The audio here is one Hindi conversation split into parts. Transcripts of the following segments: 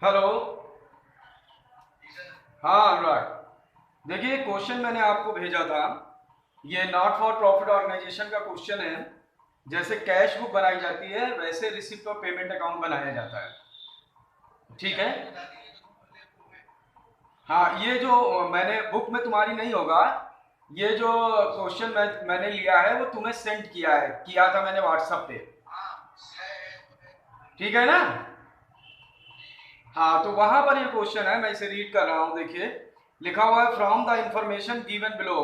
हेलो। हाँ अनुराग, देखिए क्वेश्चन मैंने आपको भेजा था। ये नॉट फॉर प्रॉफिट ऑर्गेनाइजेशन का क्वेश्चन है। जैसे कैश बुक बनाई जाती है वैसे रिसिप्ट और पेमेंट अकाउंट बनाया जाता है। ठीक है। हाँ, ये जो मैंने बुक में तुम्हारी नहीं होगा। ये जो क्वेश्चन मैंने लिया है वो तुम्हें सेंड किया था मैंने व्हाट्सएप पे। ठीक है ना। हाँ, तो वहां पर ये क्वेश्चन है, मैं इसे रीड कर रहा हूं। देखिए लिखा हुआ है, from the information given below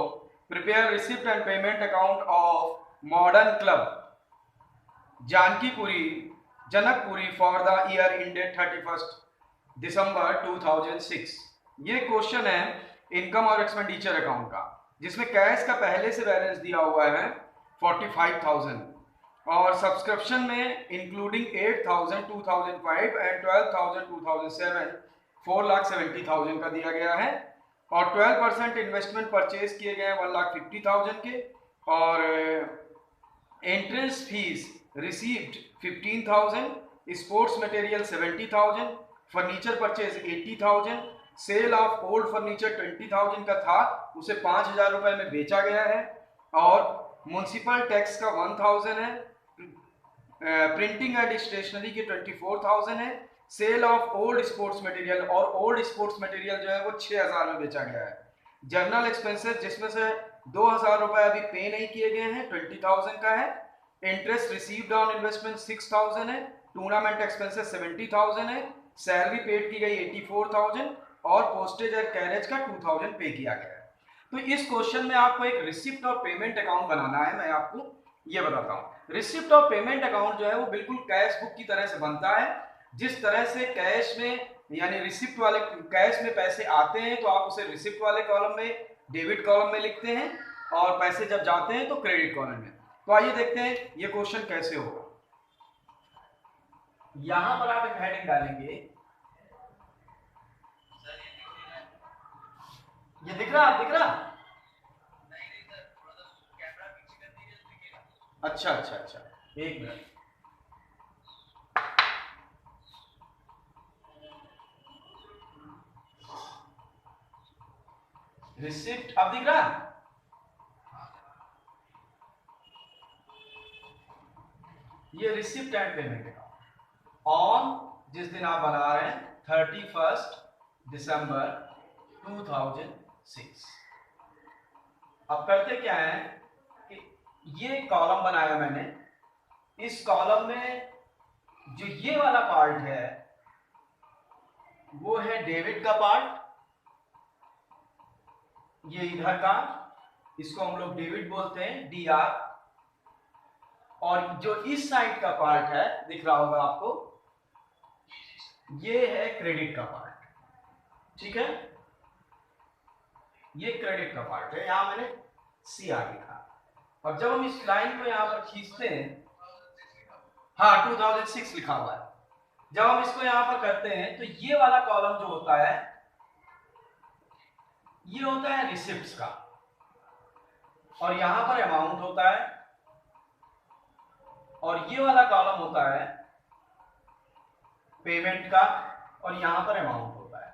prepare receipt and payment account of modern club Jankipuri Janakpuri for the year ended 31 December 2006। ये क्वेश्चन है इनकम और एक्सपेंडिचर अकाउंट का, जिसमें कैश का पहले से बैलेंस दिया हुआ है 45,000 और सब्सक्रिप्शन में इंक्लूडिंग 8,000 2005 एंड 12,000 2007 4,70,000 का दिया गया है। और 12% इन्वेस्टमेंट परचेज किए गए हैं 1,50,000 के। और entrance fees received 15,000, sports material 70,000, furniture purchase 80,000, sale of old furniture 20,000 का था, उसे 5,000 रुपए में बेचा गया है। और म्युनिसिपल टैक्स का 1,000 है, प्रिंटिंग एंड स्टेशनरी के 24,000 है, sale of old sports material, और ओल्ड स्पोर्ट्स मटेरियल जो है वो 6,000 में बेचा गया है। जर्नल एक्सपेंसेस जिसमें से 2,000 रुपए अभी पे नहीं किए गए हैं 20,000 का है। इंटरेस्ट रिसीव्ड ऑन इन्वेस्टमेंट 6,000 है। टूर्नामेंट एक्सपेंसेस 70,000 है। सैलरी पेड की गई 84,000 और पोस्टेज और कैरेज का 2,000 पे किया गया है। तो इस क्वेश्चन में आपको एक रिसिप्ट और पेमेंट अकाउंट बनाना है। मैं आपको ये बताता हूँ, रिसिप्ट और पेमेंट अकाउंट जो है वो बिल्कुल कैश बुक की तरह से बनता है। जिस तरह से कैश में यानी रिसिप्ट वाले कैश में पैसे आते हैं तो आप उसे रिसिप्ट वाले कॉलम में, डेबिट कॉलम में लिखते हैं, और पैसे जब जाते हैं तो क्रेडिट कॉलम में। तो आइए देखते हैं ये क्वेश्चन कैसे होगा। यहां पर आप एक हेडिंग डालेंगे। ये दिख रहा, आप दिख रहा? अच्छा अच्छा अच्छा, एक मिनट। रिसिप्ट अब दिख रहा? ये receipt and payment account on जिस दिन आप बना रहे हैं 31 दिसंबर 2006। अब करते क्या है कि ये कॉलम बनाया मैंने। इस कॉलम में जो ये वाला पार्ट है वो है डेबिट का पार्ट, ये इधर का, इसको हम लोग डेबिट बोलते हैं, डीआर। और जो इस साइड का पार्ट है दिख रहा होगा आपको, ये है क्रेडिट का पार्ट। ठीक है, ये क्रेडिट का पार्ट है, यहां मैंने सी आर लिखा। और जब हम इस लाइन को यहां पर खींचते हैं, हाँ 2006 लिखा हुआ है। जब हम इसको यहां पर करते हैं तो ये वाला कॉलम जो होता है ये होता है रिसिप्ट्स का, और यहां पर अमाउंट होता है, और ये वाला कॉलम होता है पेमेंट का, और यहां पर अमाउंट होता है।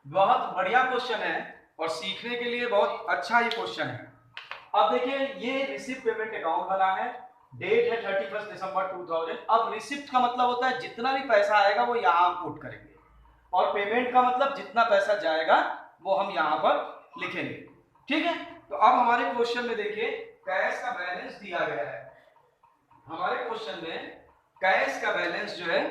बहुत बढ़िया क्वेश्चन है और सीखने के लिए बहुत अच्छा ये क्वेश्चन है। अब देखिए ये रिसिप्ट पेमेंट अकाउंट बना है, डेट है 31 दिसंबर 2000। अब रिसिप्ट का मतलब होता है जितना भी पैसा आएगा वो यहां हम पुट करेंगे, और पेमेंट का मतलब जितना पैसा जाएगा वो हम यहां पर लिखेंगे। ठीक है, तो अब हमारे क्वेश्चन में देखिए कैश का बैलेंस दिया गया है। हमारे क्वेश्चन में कैश का बैलेंस जो है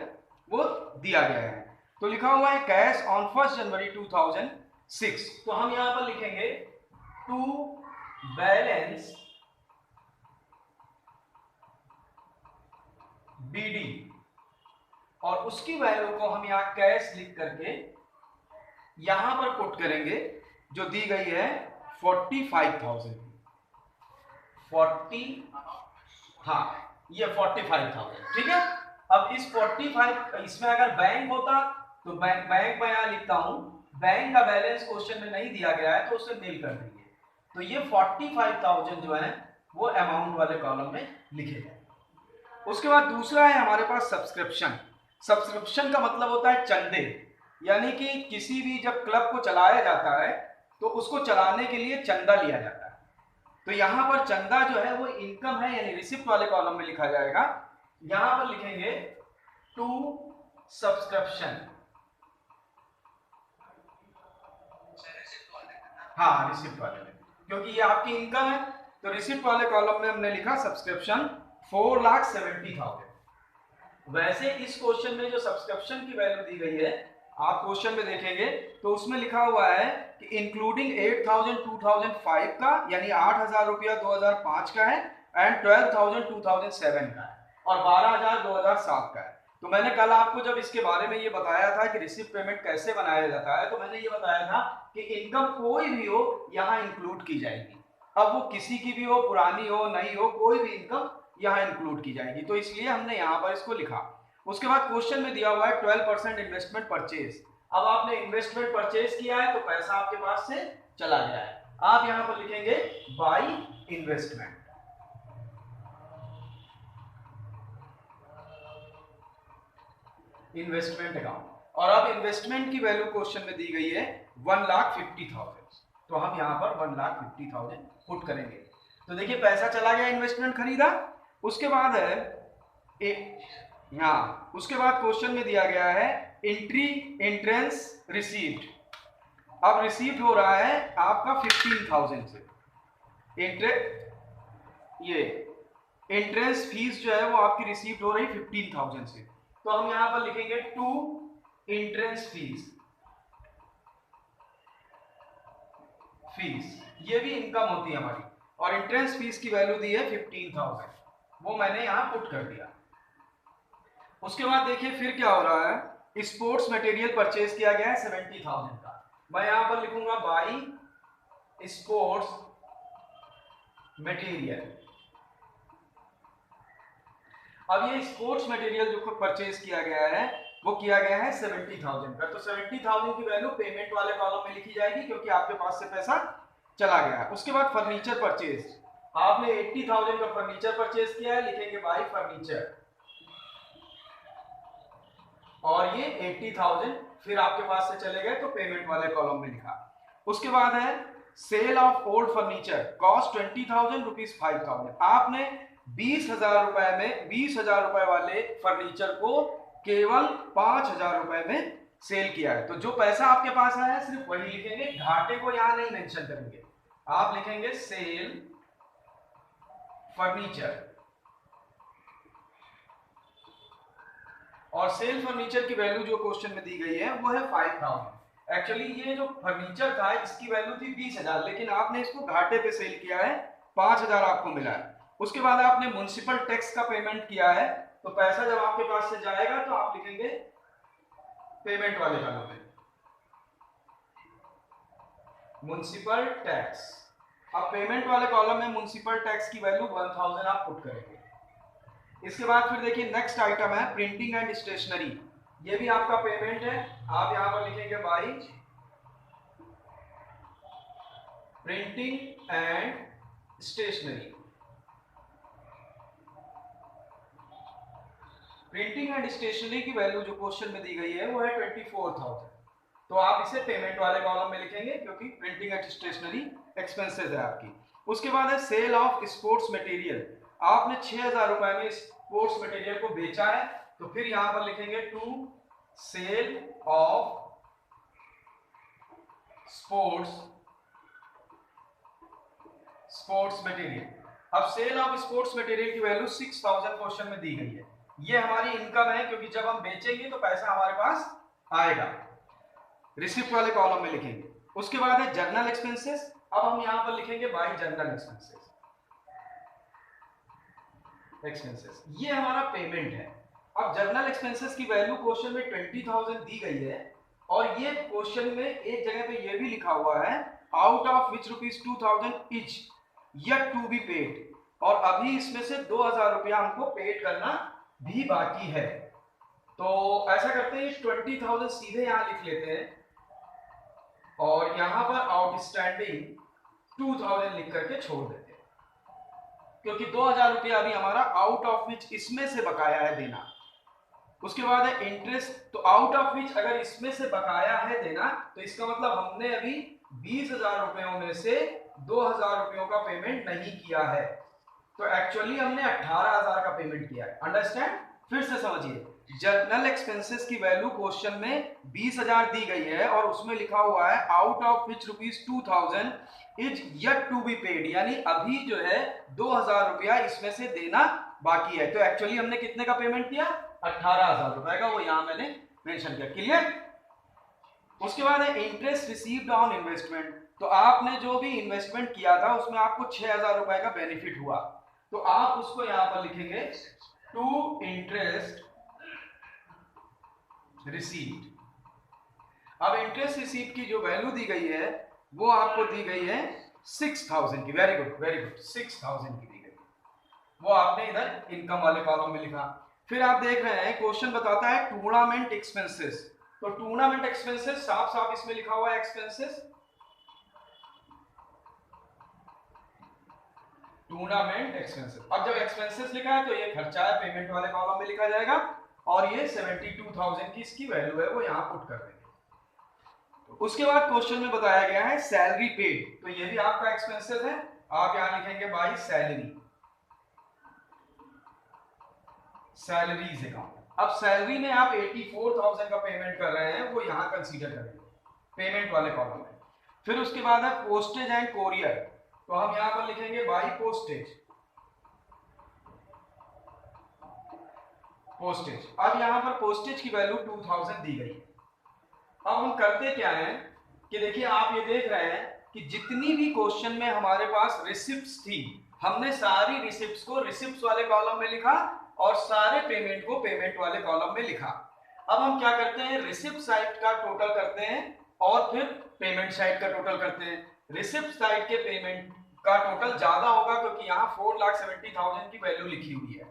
वो दिया गया है। तो लिखा हुआ है कैश ऑन 1 जनवरी 2006। तो हम यहां पर लिखेंगे टू बैलेंस बीडी, और उसकी वैल्यू को हम यहां कैश लिख करके यहां पर पुट करेंगे, जो दी गई है 45,000। 40, हाँ ये 45,000। ठीक है, अब इस 45, इसमें अगर बैंक होता तो बैंक मैं यहां लिखता हूं, बैंक का बैलेंस क्वेश्चन में नहीं दिया गया है तो उसे नील कर देंगे। तो ये 45,000 जो है वो अमाउंट वाले कॉलम में लिखे गए। उसके बाद दूसरा है हमारे पास सब्सक्रिप्शन। सब्सक्रिप्शन का मतलब होता है चंदे, यानी कि किसी भी जब क्लब को चलाया जाता है तो उसको चलाने के लिए चंदा लिया जाता है। तो यहां पर चंदा जो है वो इनकम है, यानी रिसिप्ट वाले कॉलम में लिखा जाएगा। यहां पर लिखेंगे टू सब्सक्रिप्शन, हाँ रिसिप्ट वाले में, क्योंकि ये आपकी इनकम है। तो रिसिप्ट वाले कॉलम में हमने लिखा सब्सक्रिप्शन 4,70,000। वैसे इस क्वेश्चन में जो सब्सक्रिप्शन की वैल्यू दी गई है, आप क्वेश्चन में देखेंगे तो उसमें लिखा हुआ है कि इंक्लूडिंग 8,000 2005 का, यानी 8,000 रुपया 2005 का है, एंड 12,000 2007 का है, और 12,000 2007 का है। तो मैंने कल आपको जब इसके बारे में ये बताया था कि रिसिप्ट पेमेंट कैसे बनाया जाता है, तो मैंने ये बताया था कि इनकम कोई भी हो यहाँ इंक्लूड की जाएगी। अब वो किसी की भी हो, पुरानी हो, नई हो, कोई भी इनकम यहाँ इंक्लूड की जाएगी। तो इसलिए हमने यहाँ पर इसको लिखा। उसके बाद क्वेश्चन में दिया हुआ है 12% इन्वेस्टमेंट परचेज। अब आपने इन्वेस्टमेंट परचेज किया है तो पैसा आपके पास से चला गया है, आप यहाँ पर लिखेंगे बाय इन्वेस्टमेंट। इन्वेस्टमेंट अकाउंट, और अब इन्वेस्टमेंट की वैल्यू क्वेश्चन में दी गई है 1,50,000। तो हम यहाँ पर 1,50,000 पुट करेंगे। तो देखिए पैसा चला गया, इन्वेस्टमेंट खरीदा। उसके बाद है यहाँ, उसके बाद क्वेश्चन में दिया गया है एंट्री एंट्रेंस रिसीव्ड। अब रिसीव्ड हो रहा है आपका 15,000 से। ये एंट्रेंस फीस जो है वो आपकी रिसीव्ड हो रही 15,000 से। तो हम यहां पर लिखेंगे टू एंट्रेंस फीस। ये भी इनकम होती है हमारी, और एंट्रेंस फीस की वैल्यू दी है 15,000, वो मैंने यहां पुट कर दिया। उसके बाद देखिए फिर क्या हो रहा है, स्पोर्ट्स मटेरियल परचेज किया गया है 70,000 का। मैं यहां पर लिखूंगा बाई स्पोर्ट्स मटेरियल। अब ये स्पोर्ट्स मटेरियल जो परचेज किया गया है वो किया गया है 70,000 का। तो 70,000 की वैल्यू पेमेंट वाले कॉलम में लिखी जाएगी, क्योंकि आपके पास से पैसा चला गया है। उसके बाद फर्नीचर परचेज, आपने 80,000 का फर्नीचर परचेज किया है, लिखेंगे बाई फर्नीचर, और ये 80,000 फिर आपके पास से चले गए तो पेमेंट वाले कॉलम में लिखा। उसके बाद है sale of old furniture, cost 20,000 rupees 5,000। आपने 20,000 रुपए में 20,000 रुपए वाले फर्नीचर को केवल 5,000 रुपए में सेल किया है। तो जो पैसा आपके पास आया है सिर्फ वही लिखेंगे, घाटे को यहां नहीं मेंशन करेंगे। आप लिखेंगे सेल फर्नीचर, और सेल फर्नीचर की वैल्यू जो क्वेश्चन में दी गई है वो है 5,000। एक्चुअली ये जो फर्नीचर था इसकी वैल्यू थी 20,000, लेकिन आपने इसको घाटे पे सेल किया है, 5,000 आपको मिला है। उसके बाद आपने म्युनिसिपल टैक्स का पेमेंट किया है, तो पैसा जब आपके पास से जाएगा तो आप लिखेंगे पेमेंट वाले कॉलम में म्युनिसिपल टैक्स। अब पेमेंट वाले कॉलम में म्युनिसिपल टैक्स की वैल्यू 1,000 आप पुट करेंगे। इसके बाद फिर देखिए नेक्स्ट आइटम है प्रिंटिंग एंड स्टेशनरी। ये भी आपका पेमेंट है, आप यहां पर लिखेंगे by printing and stationery. Printing and stationery की वैल्यू जो क्वेश्चन में दी गई है वो है 24,000। तो आप इसे पेमेंट वाले कॉलम में लिखेंगे, क्योंकि प्रिंटिंग एंड स्टेशनरी एक्सपेंसेस है आपकी। उसके बाद है सेल ऑफ स्पोर्ट्स मटेरियल, आपने 6,000 रुपए में स्पोर्ट्स मटेरियल को बेचा है, तो फिर यहां पर लिखेंगे to sale of sports material. अब सेल ऑफ स्पोर्ट्स मटेरियल की वैल्यू 6,000 क्वेश्चन में दी गई है। ये हमारी इनकम है, क्योंकि जब हम बेचेंगे तो पैसा हमारे पास आएगा, रिसिप्ट वाले कॉलम में लिखेंगे। उसके बाद है जर्नल एक्सपेंसेस, अब हम यहां पर लिखेंगे बाई जर्नल एक्सपेंसेस। ये हमारा पेमेंट है। अब जर्नल एक्सपेंसेस की वैल्यू क्वेश्चन में 20,000 दी गई है, और ये क्वेश्चन में एक जगह पे ये भी लिखा हुआ है out of which rupees 2,000 is yet to be paid, और अभी इसमें से 2,000 रुपया हमको पेड करना भी बाकी है। तो ऐसा करते हैं 20,000 सीधे यहां लिख लेते हैं, और यहां पर आउटस्टैंडिंग 2,000 लिख करके छोड़ देते हैं, क्योंकि 2,000 रुपया अभी हमारा आउट ऑफ विच इसमें से बकाया है देना। उसके बाद है इंटरेस्ट, तो आउट ऑफ विच अगर इसमें से बकाया है देना तो इसका मतलब हमने अभी 20,000 रुपयों में से 2,000 रुपयों का पेमेंट नहीं किया है, तो एक्चुअली हमने 18,000 का पेमेंट किया है। अंडरस्टैंड? फिर से समझिए, जर्नल एक्सपेंसेस की वैल्यू क्वेश्चन में 20,000 दी गई है और उसमें लिखा हुआ है out of which ₹2,000 is yet to be paid, यानी अभी जो है 2,000 रुपया इसमें से देना बाकी है। तो एक्चुअली हमने कितने का पेमेंट किया? 18,000 रुपए का, वो यहां मैंने मेंशन किया। क्लियर? उसके बाद है इंटरेस्ट रिसीव्ड ऑन इन्वेस्टमेंट, तो आपने जो भी इन्वेस्टमेंट किया था उसमें आपको 6,000 रुपए का बेनिफिट हुआ, तो आप उसको यहां पर लिखेंगे टू इंटरेस्ट रिसीव्ड। अब इंटरेस्ट रिसीव्ड की जो वैल्यू दी गई है वो आपको दी गई है 6,000 की। वेरी गुड वेरी गुड, 6,000 की दी गई, वो आपने इधर इनकम वाले कॉलम में लिखा। फिर आप देख रहे हैं क्वेश्चन बताता है टूर्नामेंट एक्सपेंसेस, तो टूर्नामेंट एक्सपेंसेस साफ साफ इसमें लिखा हुआ है एक्सपेंसेस, टूर्नामेंट एक्सपेंसेस। अब जब एक्सपेंसेस लिखा है तो ये खर्चा है, पेमेंट वाले कॉलम में लिखा जाएगा, और ये 72,000 की इसकी वैल्यू है, वो यहां पुट कर देंगे। उसके बाद क्वेश्चन में बताया गया है सैलरी पेड, तो ये भी आपका एक्सपेंसेस है, आप यहां लिखेंगे बाय सैलरी, सैलरीज अकाउंट। अब सैलरी में आप 84,000 का पेमेंट कर रहे हैं, वो यहां कंसीडर करेंगे पेमेंट वाले कॉलम में। फिर उसके बाद है पोस्टेज एंड कोरियर, तो हम यहां पर लिखेंगे बाय पोस्टेज, पोस्टेज। अब यहां पर पोस्टेज की वैल्यू 2,000 दी गई। अब हम करते क्या है कि देखिए, आप ये देख रहे हैं कि जितनी भी क्वेश्चन में हमारे पास रिसिप्ट्स थी, हमने सारी रिसिप्ट्स को रिसिप्ट्स वाले कॉलम में लिखा और सारे पेमेंट को पेमेंट वाले कॉलम में लिखा। अब हम क्या करते हैं, रिसिप्ट साइड का टोटल करते हैं और फिर पेमेंट साइड का टोटल करते हैं। रिसिप्ट साइड के पेमेंट का टोटल ज्यादा होगा क्योंकि यहाँ 4,70,000 की वैल्यू लिखी हुई है,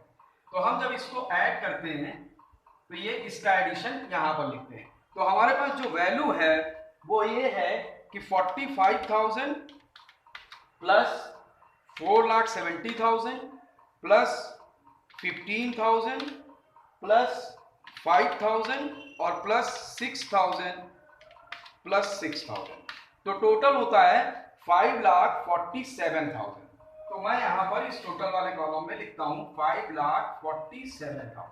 तो हम जब इसको ऐड करते हैं तो ये इसका एडिशन यहाँ पर लिखते हैं। तो हमारे पास जो वैल्यू है वो ये है कि 45,000 प्लस 4,70,000 प्लस 15,000 प्लस 5,000 और प्लस 6,000 प्लस 6,000, तो टोटल होता है 5,47,000। तो मैं यहां पर इस टोटल वाले कॉलम में लिखता हूं 5,47,000,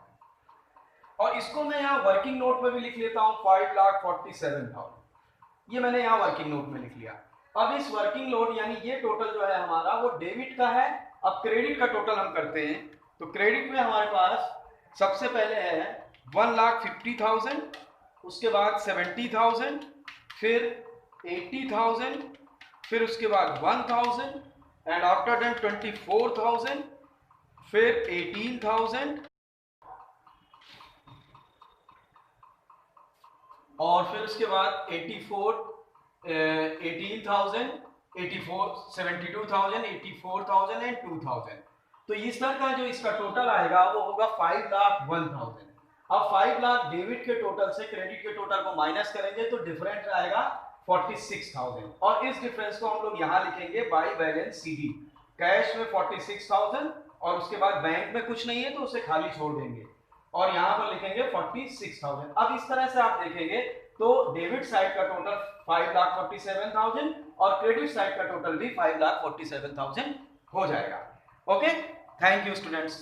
और इसको मैं यहाँ वर्किंग नोट में भी लिख लेता हूँ 5,47,000, ये मैंने यहाँ वर्किंग नोट में लिख लिया। अब इस वर्किंग नोट यानी ये टोटल जो है हमारा वो डेबिट का है। अब क्रेडिट का टोटल हम करते हैं, तो क्रेडिट में हमारे पास सबसे पहले है 1,50,000, उसके बाद 70,000, फिर 80,000, फिर उसके बाद 1,000 एंड आफ्टर दैट 24,000, फिर 18,000 और फिर उसके बाद 18,000, 84, 72,000, 84,000 एंड 2,000। तो इस तरह का जो इसका टोटल आएगा वो होगा 5,01,000। अब 5 लाख डेबिट के टोटल से क्रेडिट के टोटल को माइनस करेंगे तो डिफरेंस आएगा 46,000, और इस डिफरेंस को हम लोग यहाँ लिखेंगे बाय बैलेंस सीडी। कैश में 46,000 और उसके बाद बैंक में कुछ नहीं है तो उसे खाली छोड़ देंगे, और यहाँ पर लिखेंगे 46,000। अब इस तरह से आप देखेंगे तो डेबिट साइड का टोटल 5,47,000 और क्रेडिट साइड का टोटल भी 5,47,000 हो जाएगा। Okay, thank you students.